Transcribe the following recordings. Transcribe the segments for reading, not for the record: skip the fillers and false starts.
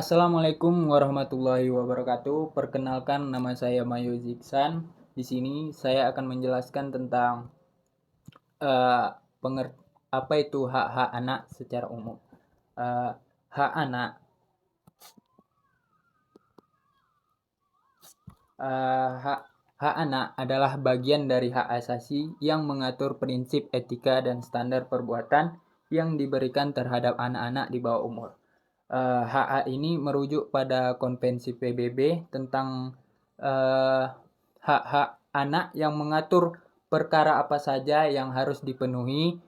Assalamualaikum warahmatullahi wabarakatuh. Perkenalkan, nama saya Mayu Ziksan. Di sini saya akan menjelaskan tentang eh, apa itu hak-hak anak secara umum. Eh, hak anak, hak hak anak adalah bagian dari hak asasi yang mengatur prinsip etika dan standar perbuatan yang diberikan terhadap anak-anak di bawah umur. Hak-hak ini merujuk pada Konvensi PBB tentang eh, hak-hak anak yang mengatur perkara apa saja yang harus dipenuhi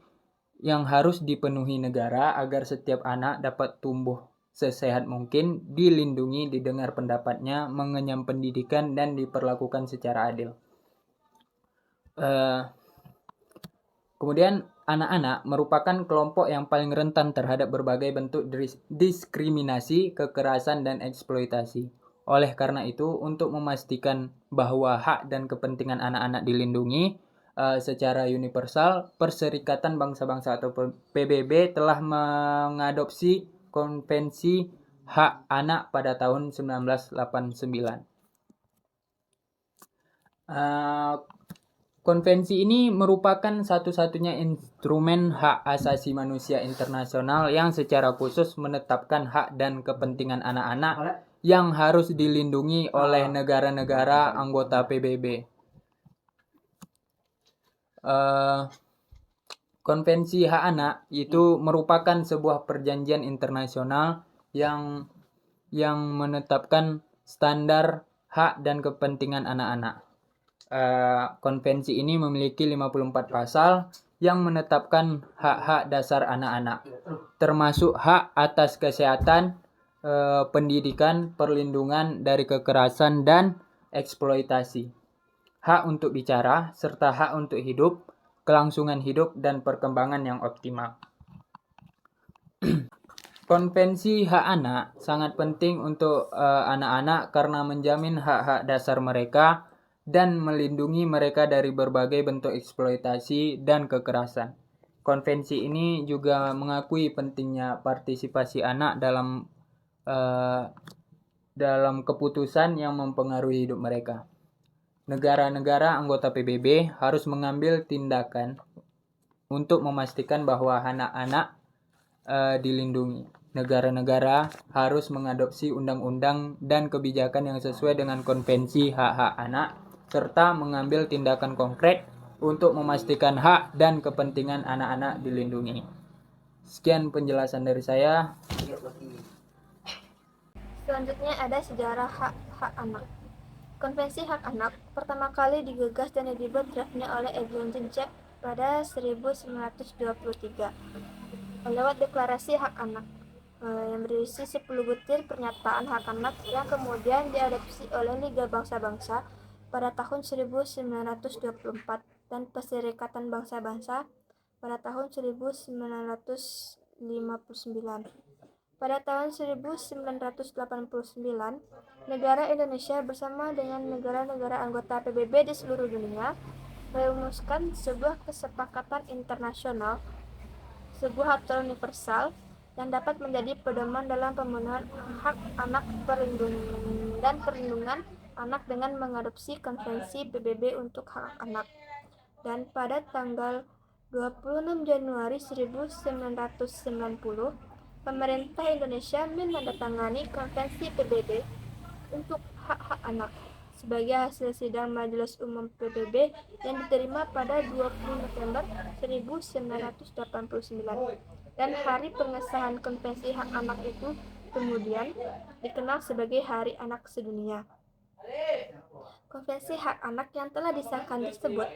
negara agar setiap anak dapat tumbuh sesehat mungkin, dilindungi, didengar pendapatnya, mengenyam pendidikan, dan diperlakukan secara adil. Eh, Kemudian anak-anak merupakan kelompok yang paling rentan terhadap berbagai bentuk diskriminasi, kekerasan, dan eksploitasi. Oleh karena itu, untuk memastikan bahwa hak dan kepentingan anak-anak dilindungi secara universal, Perserikatan Bangsa-Bangsa atau PBB telah mengadopsi Konvensi Hak Anak pada tahun 1989. Konvensi ini merupakan satu-satunya instrumen hak asasi manusia internasional yang secara khusus menetapkan hak dan kepentingan anak-anak yang harus dilindungi oleh negara-negara anggota PBB. Konvensi Hak Anak itu merupakan sebuah perjanjian internasional yang menetapkan standar hak dan kepentingan anak-anak. Konvensi ini memiliki 54 pasal yang menetapkan hak-hak dasar anak-anak, termasuk hak atas kesehatan, pendidikan, perlindungan dari kekerasan dan eksploitasi, hak untuk bicara, serta hak untuk hidup, kelangsungan hidup, dan perkembangan yang optimal. Konvensi Hak Anak sangat penting untuk anak-anak karena menjamin hak-hak dasar mereka dan melindungi mereka dari berbagai bentuk eksploitasi dan kekerasan. Konvensi ini juga mengakui pentingnya partisipasi anak dalam keputusan yang mempengaruhi hidup mereka. Negara-negara anggota PBB harus mengambil tindakan untuk memastikan bahwa anak-anak dilindungi. Negara-negara harus mengadopsi undang-undang dan kebijakan yang sesuai dengan Konvensi Hak-Hak Anak, serta mengambil tindakan konkret untuk memastikan hak dan kepentingan anak-anak dilindungi. Sekian penjelasan dari saya. Selanjutnya ada sejarah hak-hak anak. Konvensi Hak Anak pertama kali digagas dan dibuat draftnya oleh Edwin Jack pada 1923 lewat Deklarasi Hak Anak yang berisi 10 butir pernyataan hak anak yang kemudian diadopsi oleh Liga Bangsa-Bangsa pada tahun 1924 dan Perserikatan Bangsa-Bangsa pada tahun 1959. Pada tahun 1989, negara Indonesia bersama dengan negara-negara anggota PBB di seluruh dunia merumuskan sebuah kesepakatan internasional, sebuah aturan universal yang dapat menjadi pedoman dalam pemenuhan hak anak dan perlindungan anak dengan mengadopsi Konvensi PBB untuk hak anak. Dan pada tanggal 26 Januari 1990, pemerintah Indonesia menandatangani Konvensi PBB untuk hak-hak anak sebagai hasil sidang Majelis Umum PBB yang diterima pada 20 November 1989. Dan hari pengesahan Konvensi Hak Anak itu kemudian dikenal sebagai Hari Anak Sedunia. Konvensi Hak Anak yang telah disahkan tersebut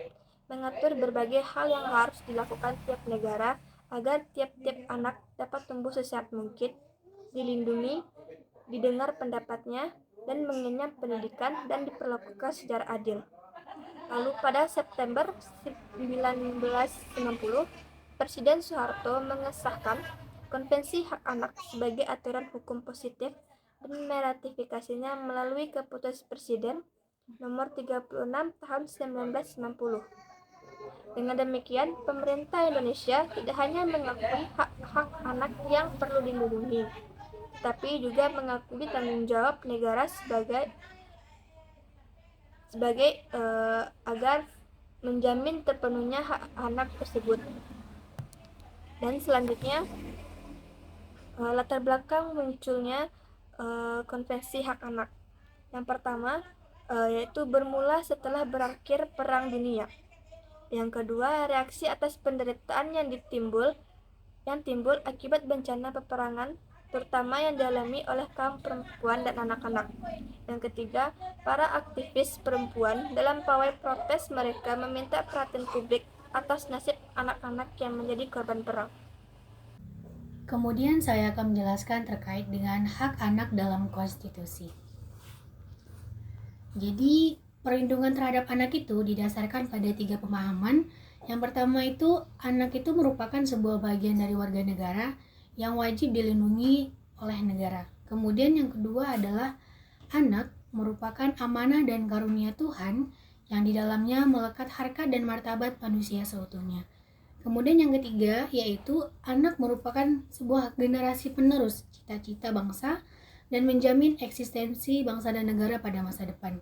mengatur berbagai hal yang harus dilakukan tiap negara agar tiap-tiap anak dapat tumbuh sesehat mungkin, dilindungi, didengar pendapatnya, dan mengenyam pendidikan dan diperlakukan secara adil. Lalu pada September 1990, Presiden Soeharto mengesahkan Konvensi Hak Anak sebagai aturan hukum positif dan meratifikasinya melalui Keputusan Presiden nomor 36 tahun 1990. Dengan demikian, pemerintah Indonesia tidak hanya mengakui hak-hak anak yang perlu dilindungi, tetapi juga mengakui tanggung jawab negara sebagai agar menjamin terpenuhnya hak anak tersebut. Dan selanjutnya, latar belakang munculnya konvensi hak anak. Yang pertama, yaitu bermula setelah berakhir Perang Dunia. Yang kedua, reaksi atas penderitaan yang timbul akibat bencana peperangan, terutama yang dialami oleh kaum perempuan dan anak-anak. Yang ketiga, para aktivis perempuan dalam pawai protes mereka meminta perhatian publik atas nasib anak-anak yang menjadi korban perang. Kemudian saya akan menjelaskan terkait dengan hak anak dalam konstitusi. Jadi, perlindungan terhadap anak itu didasarkan pada 3 pemahaman. Yang pertama itu, anak itu merupakan sebuah bagian dari warga negara yang wajib dilindungi oleh negara. Kemudian yang kedua adalah, anak merupakan amanah dan karunia Tuhan yang di dalamnya melekat harkat dan martabat manusia seutuhnya. Kemudian yang ketiga yaitu anak merupakan sebuah generasi penerus cita-cita bangsa dan menjamin eksistensi bangsa dan negara pada masa depan.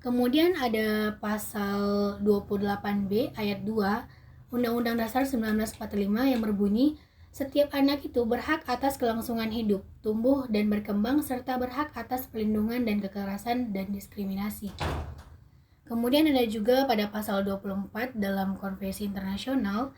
Kemudian ada pasal 28B ayat 2 Undang-Undang Dasar 1945 yang berbunyi, setiap anak itu berhak atas kelangsungan hidup, tumbuh dan berkembang serta berhak atas perlindungan dan kekerasan dan diskriminasi. Kemudian ada juga pada pasal 24 dalam konvensi internasional,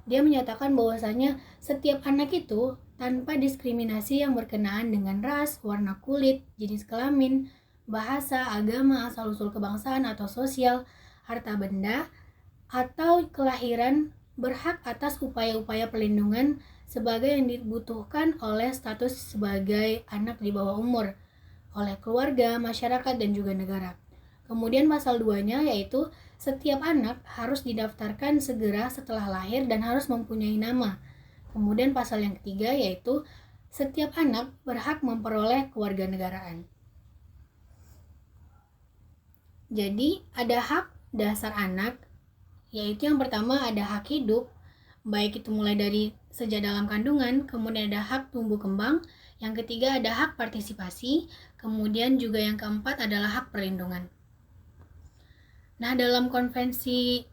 dia menyatakan bahwasanya setiap anak itu tanpa diskriminasi yang berkenaan dengan ras, warna kulit, jenis kelamin, bahasa, agama, asal-usul kebangsaan atau sosial, harta benda, atau kelahiran berhak atas upaya-upaya perlindungan sebagai yang dibutuhkan oleh status sebagai anak di bawah umur, oleh keluarga, masyarakat, dan juga negara. Kemudian pasal 2-nya yaitu setiap anak harus didaftarkan segera setelah lahir dan harus mempunyai nama. Kemudian pasal yang ketiga yaitu setiap anak berhak memperoleh kewarganegaraan. Jadi ada hak dasar anak, yaitu yang pertama ada hak hidup, baik itu mulai dari sejak dalam kandungan, kemudian ada hak tumbuh kembang, yang ketiga ada hak partisipasi, kemudian juga yang keempat adalah hak perlindungan. Nah, dalam konvensi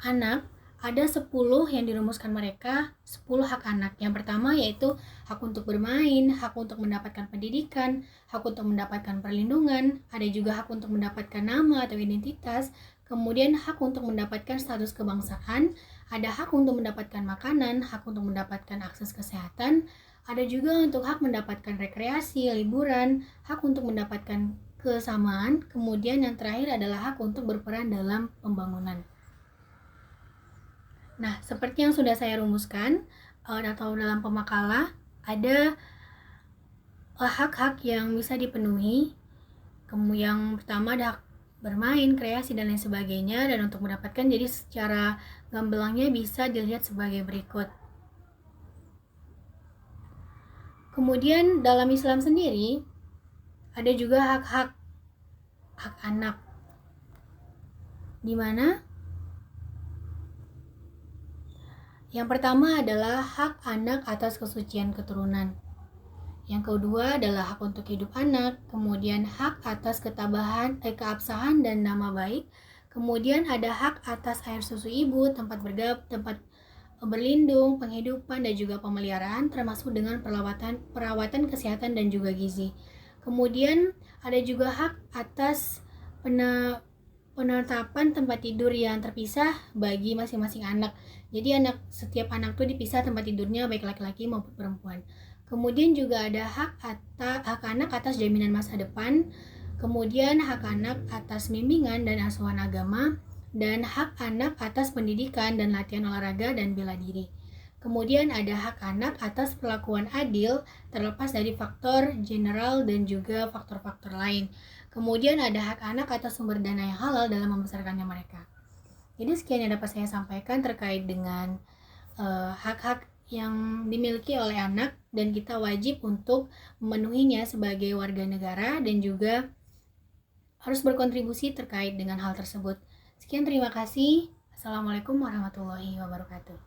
anak ada 10 yang dirumuskan mereka, 10 hak anak. Yang pertama yaitu hak untuk bermain, hak untuk mendapatkan pendidikan, hak untuk mendapatkan perlindungan, ada juga hak untuk mendapatkan nama atau identitas, kemudian hak untuk mendapatkan status kebangsaan, ada hak untuk mendapatkan makanan, hak untuk mendapatkan akses kesehatan, ada juga untuk hak mendapatkan rekreasi, liburan, hak untuk mendapatkan kesamaan, kemudian yang terakhir adalah hak untuk berperan dalam pembangunan. Nah, seperti yang sudah saya rumuskan atau dalam pemakalah, ada hak-hak yang bisa dipenuhi. Yang pertama ada hak bermain, kreasi, dan lain sebagainya. Dan untuk mendapatkan, jadi secara gamblangnya bisa dilihat sebagai berikut. Kemudian dalam Islam sendiri, ada juga hak anak, di mana yang pertama adalah hak anak atas kesucian keturunan. Yang kedua adalah hak untuk hidup anak, kemudian hak atas keabsahan dan nama baik, kemudian ada hak atas air susu ibu, tempat berlindung, penghidupan, dan juga pemeliharaan, termasuk dengan perawatan kesehatan dan juga gizi. Kemudian ada juga hak atas penetapan tempat tidur yang terpisah bagi masing-masing anak. Jadi setiap anak tuh dipisah tempat tidurnya baik laki-laki maupun perempuan. Kemudian juga ada hak anak atas jaminan masa depan. Kemudian hak anak atas bimbingan dan asuhan agama, dan hak anak atas pendidikan dan latihan olahraga dan bela diri. Kemudian ada hak anak atas perlakuan adil terlepas dari faktor general dan juga faktor-faktor lain. Kemudian ada hak anak atas sumber dana yang halal dalam membesarkannya mereka. Jadi sekian yang dapat saya sampaikan terkait dengan hak-hak yang dimiliki oleh anak dan kita wajib untuk memenuhinya sebagai warga negara dan juga harus berkontribusi terkait dengan hal tersebut. Sekian, terima kasih. Assalamualaikum warahmatullahi wabarakatuh.